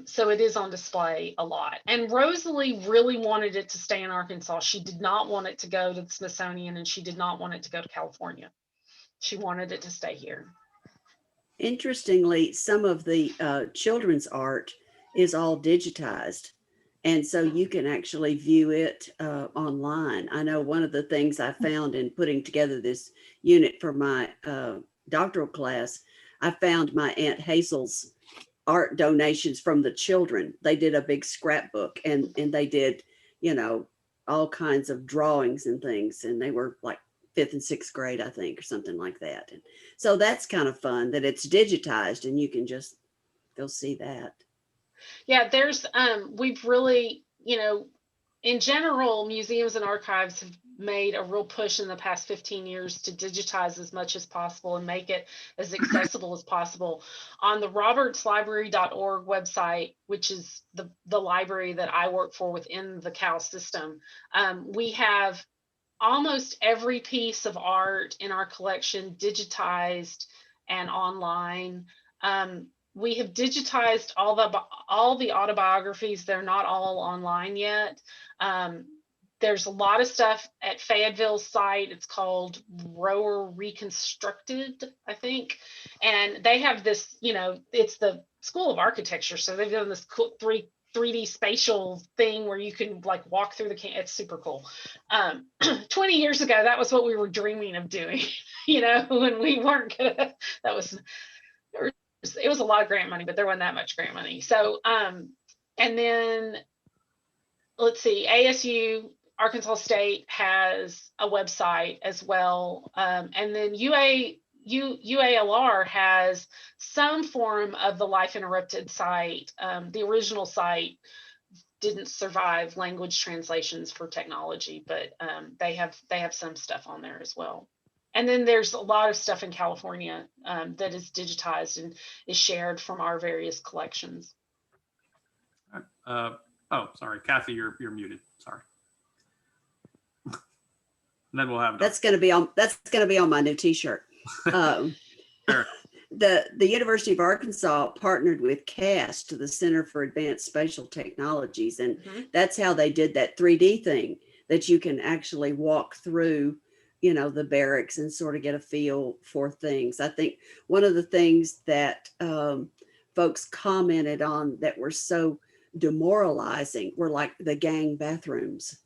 So it is on display a lot. And Rosalie really wanted it to stay in Arkansas. She did not want it to go to the Smithsonian, and she did not want it to go to California. She wanted it to stay here. Interestingly, some of the children's art is all digitized. And so you can actually view it online. I know one of the things I found in putting together this unit for my doctoral class, I found my Aunt Hazel's art donations from the children. They did a big scrapbook and they did, all kinds of drawings and things. And they were like 5th and 6th grade, I think, or something like that. And so that's kind of fun that it's digitized and you can just go see that. Yeah, there's, we've really, in general, museums and archives have made a real push in the past 15 years to digitize as much as possible and make it as accessible as possible. On the robertslibrary.org website, which is the library that I work for within the CAL system, we have almost every piece of art in our collection digitized and online. We have digitized all the autobiographies. They're not all online yet. There's a lot of stuff at Fayetteville's site. It's called Rower Reconstructed, I think. And they have this, it's the School of Architecture. So they've done this cool 3D spatial thing where you can like walk through it's super cool. 20 years ago, that was what we were dreaming of doing, when we weren't gonna, it was a lot of grant money, but there wasn't that much grant money. So, and then let's see, ASU, Arkansas State has a website as well. And then UALR has some form of the Life Interrupted site. The original site didn't survive language translations for technology, but they have some stuff on there as well. And then there's a lot of stuff in California that is digitized and is shared from our various collections. Oh, sorry, Kathy, you're muted. Sorry. And then we'll have That's going to be on my new T-shirt. Sure. The University of Arkansas partnered with CAST, the Center for Advanced Spatial Technologies, and that's how they did that 3D thing that you can actually walk through, you know, the barracks and sort of get a feel for things. I think one of the things that folks commented on that were so demoralizing were like the gang bathrooms.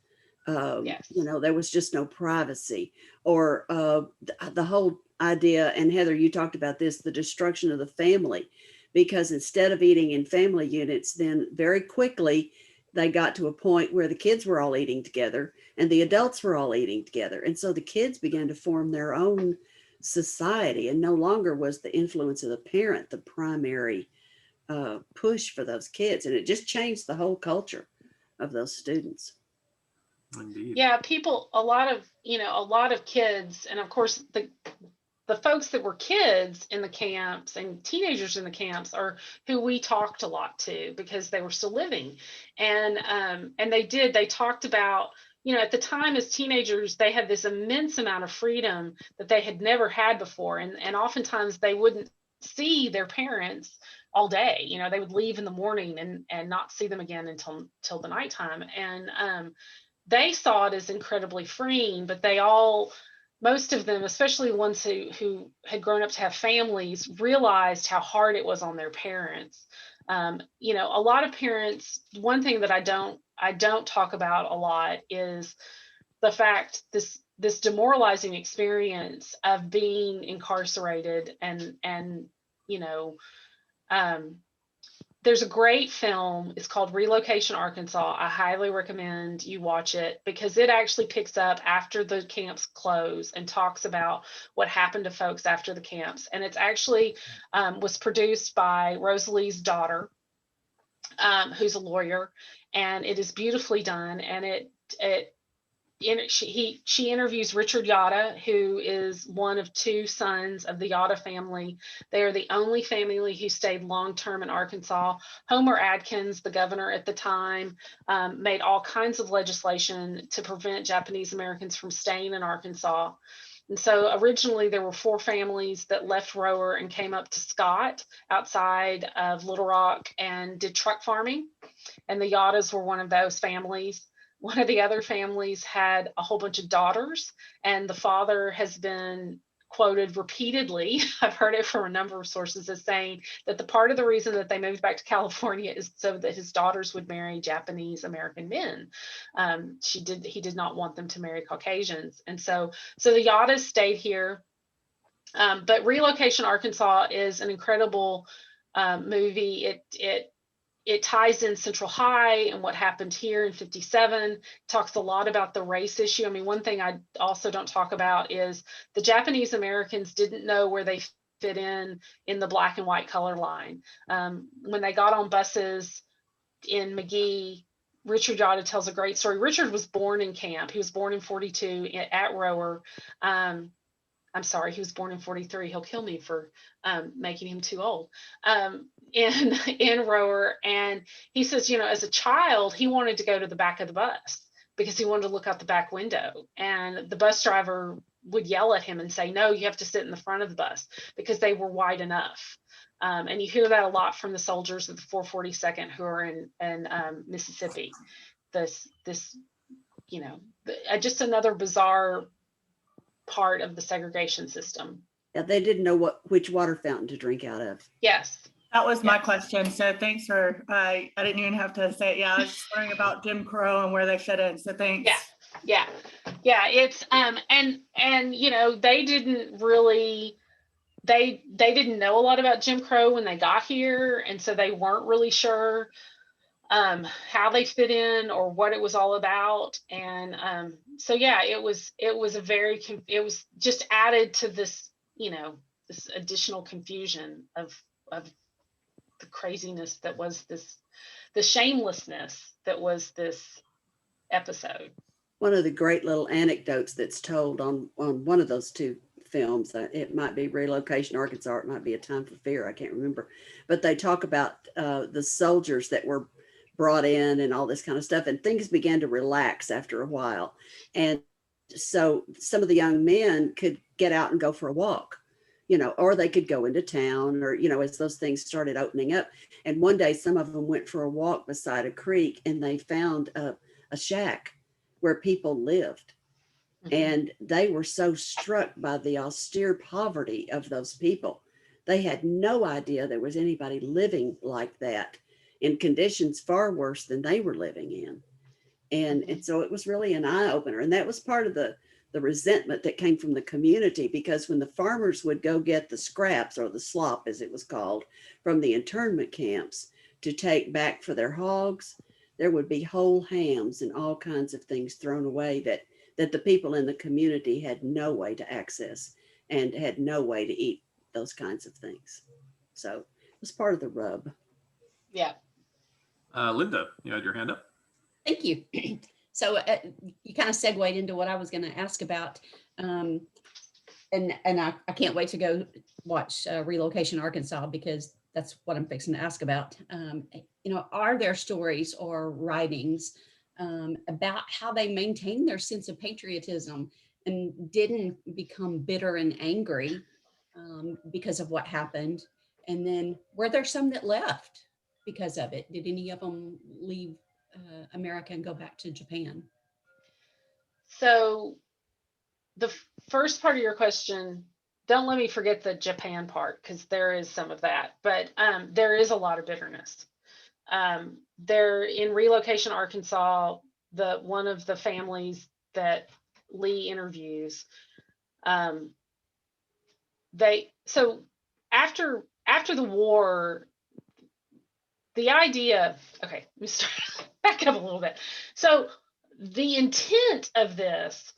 Yes. You know, there was just no privacy, or the whole idea, and Heather, you talked about this, the destruction of the family, because instead of eating in family units, then very quickly they got to a point where the kids were all eating together and the adults were all eating together. And so the kids began to form their own society, and no longer was the influence of the parent the primary push for those kids. And it just changed the whole culture of those students. Indeed. Yeah, a lot of kids, and of course the folks that were kids in the camps and teenagers in the camps are who we talked a lot to, because they were still living. And they talked about, you know, at the time as teenagers, they had this immense amount of freedom that they had never had before. And oftentimes they wouldn't see their parents all day. You know, they would leave in the morning and not see them again until the nighttime. And they saw it as incredibly freeing, but most of them, especially the ones who had grown up to have families, realized how hard it was on their parents. You know, a lot of parents, one thing that I don't talk about a lot is the fact this demoralizing experience of being incarcerated and you know, there's a great film. It's called Relocation Arkansas. I highly recommend you watch it, because it actually picks up after the camps close and talks about what happened to folks after the camps. And it's actually was produced by Rosalie's daughter, who's a lawyer, and it is beautifully done. And she interviews Richard Yatta, who is one of two sons of the Yatta family. They are the only family who stayed long-term in Arkansas. Homer Adkins, the governor at the time, made all kinds of legislation to prevent Japanese Americans from staying in Arkansas. And so originally there were 4 families that left Rower and came up to Scott outside of Little Rock and did truck farming. And the Yattas were one of those families. One of the other families had a whole bunch of daughters, and the father has been quoted repeatedly, I've heard it from a number of sources, as saying that the part of the reason that they moved back to California is so that his daughters would marry Japanese American men. He did not want them to marry Caucasians. And so the Yattas stayed here. But Relocation Arkansas is an incredible movie. It ties in Central High and what happened here in '57, talks a lot about the race issue. I mean, one thing I also don't talk about is the Japanese Americans didn't know where they fit in the black and white color line. When they got on buses in McGee, Richard Yatta tells a great story. Richard was born in camp. He was born in '42 at Rower. I'm sorry, he was born in '43. He'll kill me for making him too old. In Rower, and he says, you know, as a child, he wanted to go to the back of the bus because he wanted to look out the back window, and the bus driver would yell at him and say, no, you have to sit in the front of the bus, because they were wide enough. And you hear that a lot from the soldiers of the 442nd who are in Mississippi. This you know, just another bizarre part of the segregation system. Yeah, they didn't know which water fountain to drink out of. Yes. That was my question. So thanks for, I didn't even have to say it. Yeah, I was just wondering about Jim Crow and where they fit in. So thanks. Yeah. It's, and, you know, they didn't really, they didn't know a lot about Jim Crow when they got here. And so they weren't really sure how they fit in or what it was all about. And so, yeah, it was it was just added to this, you know, this additional confusion of the craziness that was the shamelessness that was this episode. One of the great little anecdotes that's told on one of those two films. It might be Relocation Arkansas. It might be A Time for Fear. I can't remember. But they talk about the soldiers that were brought in and all this kind of stuff. And things began to relax after a while. And so some of the young men could get out and go for a walk, or they could go into town, or, as those things started opening up. And one day some of them went for a walk beside a creek and they found a shack where people lived. And they were so struck by the austere poverty of those people. They had no idea there was anybody living like that in conditions far worse than they were living in. And so it was really an eye opener. And that was part of the resentment that came from the community, because when the farmers would go get the scraps, or the slop as it was called, from the internment camps to take back for their hogs, there would be whole hams and all kinds of things thrown away that the people in the community had no way to access and had no way to eat those kinds of things. So it was part of the rub. Yeah. Linda, you had your hand up. Thank you. So you kind of segued into what I was going to ask about. And I can't wait to go watch Relocation Arkansas, because that's what I'm fixing to ask about. Are there stories or writings about how they maintained their sense of patriotism and didn't become bitter and angry because of what happened? And then were there some that left because of it? Did any of them leave America and go back to Japan? So the first part of your question, don't let me forget the Japan part, because there is some of that, but there is a lot of bitterness. There in Relocation Arkansas, one of the families that Lee interviews, so after the war, the idea, okay, let me start back up a little bit. So the intent of this,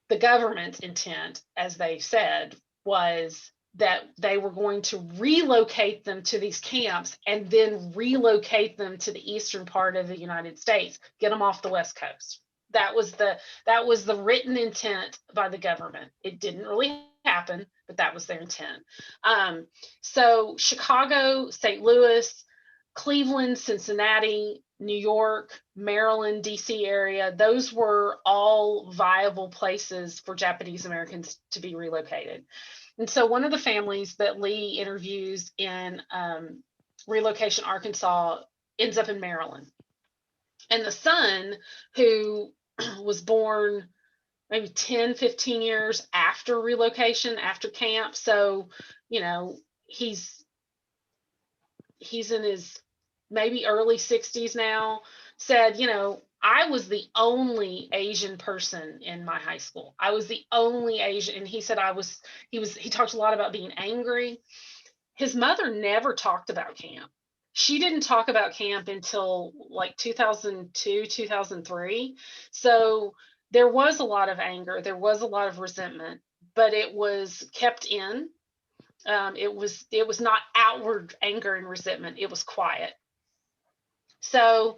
the government's intent, as they said, was that they were going to relocate them to these camps and then relocate them to the eastern part of the United States, get them off the West Coast. That was the written intent by the government. It didn't really happen, but that was their intent. So Chicago, St. Louis, Cleveland, Cincinnati, New York, Maryland, DC area, those were all viable places for Japanese Americans to be relocated. And so one of the families that Lee interviews in Relocation Arkansas ends up in Maryland. And the son, who was born maybe 10, 15 years after relocation, after camp, so, he's in his maybe early 60s now, said, I was the only Asian person in my high school. I was the only Asian. And he said he talked a lot about being angry. His mother never talked about camp. She didn't talk about camp until like 2002, 2003. So there was a lot of anger. There was a lot of resentment, but it was kept in. It was not outward anger and resentment. It was quiet. So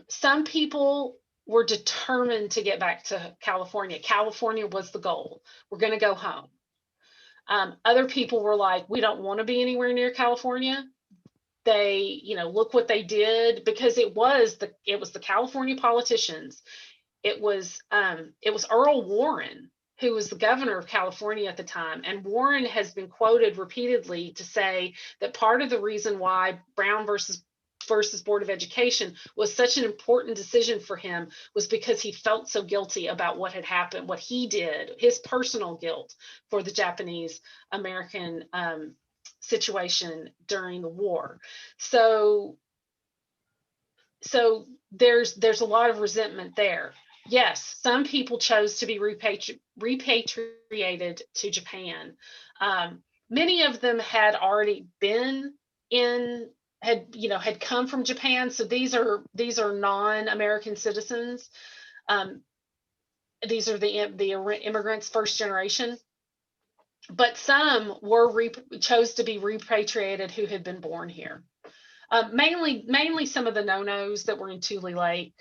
some people were determined to get back to California. California was the goal. We're going to go home. Other people were like, we don't want to be anywhere near California. They, look what they did, because it was the California politicians. It was Earl Warren, who was the governor of California at the time. And Warren has been quoted repeatedly to say that part of the reason why Brown versus Board of Education was such an important decision for him was because he felt so guilty about what had happened, what he did, his personal guilt for the Japanese American situation during the war. So there's a lot of resentment there. Yes, some people chose to be repatriated to Japan. Many of them had already been had come from Japan. So these are non-American citizens. These are the immigrants, first generation. But some chose to be repatriated who had been born here. Mainly some of the no-nos that were in Tule Lake.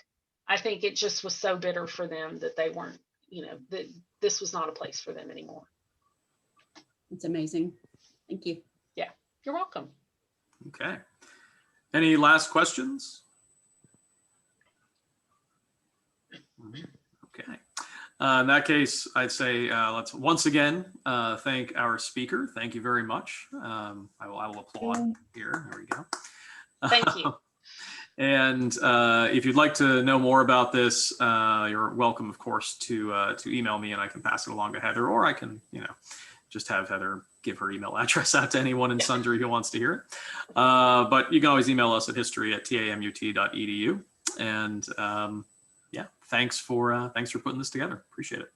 I think it just was so bitter for them that they weren't, that this was not a place for them anymore. It's amazing. Thank you. You're welcome. Okay. Any last questions? Okay. In that case, I'd say let's once again thank our speaker. Thank you very much. I will applaud here. There we go. Thank you. And if you'd like to know more about this, you're welcome, of course, to email me, and I can pass it along to Heather, or I can, just have Heather give her email address out to anyone in Sundry who wants to hear it. But you can always email us at history@tamut.edu. And yeah, thanks for putting this together. Appreciate it.